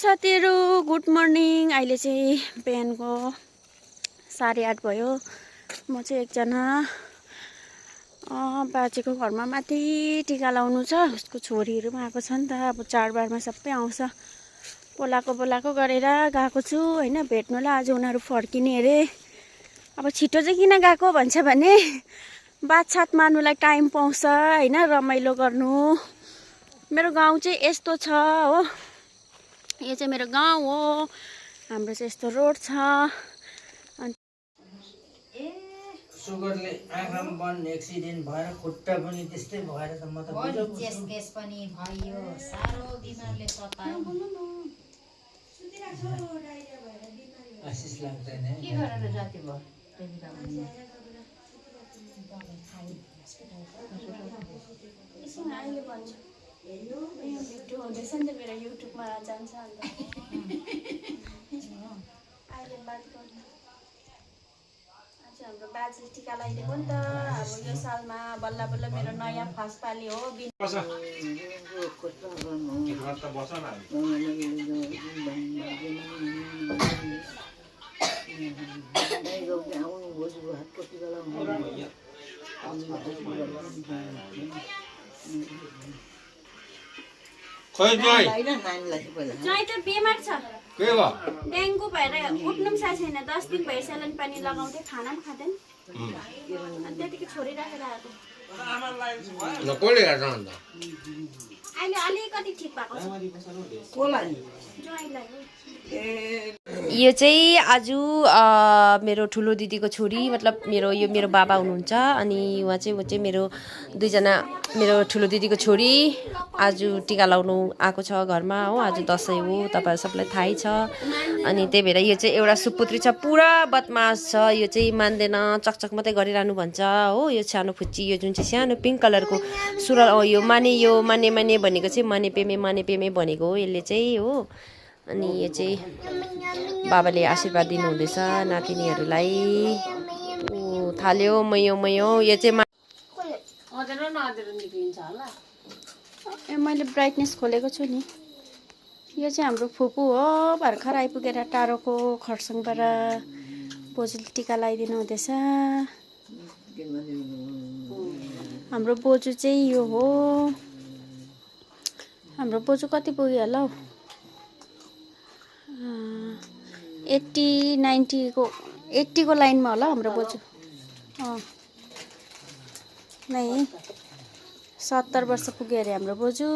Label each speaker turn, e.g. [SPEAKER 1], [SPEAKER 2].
[SPEAKER 1] साथीहरु good morning. अहिले चाहिँ बिहानको 8:30 भयो। म चाहिँ एकजना बाजेको घरमा माथि टिका लाउनु छ। उसको छोरीहरु पनि आएको छ नि त। अब चाडबाडमा सबै आउँछ। बोलाको गरेर गएको छु हैन भेट्नुलाई। आज उनीहरु फर्किने अरे। अब छिटो चाहिँ किन गएको भन्छ भने बातसात मार्नुलाई टाइम पाउँछ हैन, रमाइलो गर्नु। मेरो गाउँ चाहिँ यस्तो छ हो। यो चाहिँ मेरो गाउँ हो। हाम्रो चाहिँ यस्तो रोड छ।
[SPEAKER 2] सुगरले आँखामा बन एक्सिडेन्ट भएर खुट्टा पनि त्यस्तै भएर त म त बुझ्नु
[SPEAKER 3] चेस केस पनि भयो। सारो बिमारले सतायो।
[SPEAKER 2] आशिष लाग्दैन है।
[SPEAKER 3] के गरेर जाति भयो?
[SPEAKER 1] अहिले भन्छु भिडियो हुँदैछ नि त मेरो युट्युबमा जान्छ अन्त अहिले बात गर्नु। आज हाम्रो बाजे टिका लगाइदिएको नि त। अब यो सालमा बल्ल बल्ल मेरो नयाँ फर्स्ट पाली हो।
[SPEAKER 2] खोइ जोइ
[SPEAKER 1] जय त बिमार छ।
[SPEAKER 2] के भयो?
[SPEAKER 1] डेङ्गु भएर उठ्नु पनि सकेको छैन। 10 दिन भयो सेलाइन पानी लगाउँदै, खाना पनि खाँदैन। अनि त्यतिकै छोडिराखेर आएको।
[SPEAKER 2] ल कोले गर्छ अन्त?
[SPEAKER 1] अहिले अलिकति ठिक भएको छ।
[SPEAKER 3] कोलाई
[SPEAKER 1] ज्वाइँलाई हो।
[SPEAKER 4] यो चाहिँ आज मेरो ठुलो दिदीको छोरी, मतलब मेरो बाबा हुनुहुन्छ। अनि उहाँ चाहिँ मेरो दुईजना मेरो ठुलो दिदीको छोरी आज टिका लाउनु आएको छ घरमा हो। आज दसैँ हो, तपाईहरु सबलाई थाहै छ। अनि त्यही भएर यो चाहिँ एउटा सुपुत्री छ, पुरा बदमास छ। यो चाहिँ मान्दैन, चकचक मात्रै गरिरहनु भन्छ हो। यो सानो फुच्ची, यो जुन चाहिँ सानो पिङ्क कलरको सुरुवाल, यो माने भनेको चाहिँ माने पेमे भनेको हो यसले चाहिँ हो। अनि यो चाहिँ बाबाले आशीर्वाद दिनुहुँदैछ नातिनीहरूलाई। थाल्यो मयो। यो चाहिँ
[SPEAKER 1] मैले ब्राइटनेस खोलेको छु नि। यो चाहिँ हाम्रो फुपू हो। भर्खर आइपुगेर टाढोको खरसाङबाट बोजूले टिका लगाइदिनु हुँदैछ। हाम्रो बोजू चाहिँ यो हो। हाम्रो बोजू कति पुग्यो होला हौ? 80 को लाइनमा होला हाम्रो बोजू। नै 70 वर्ष पुग्यो अरे हाम्रो बोजू।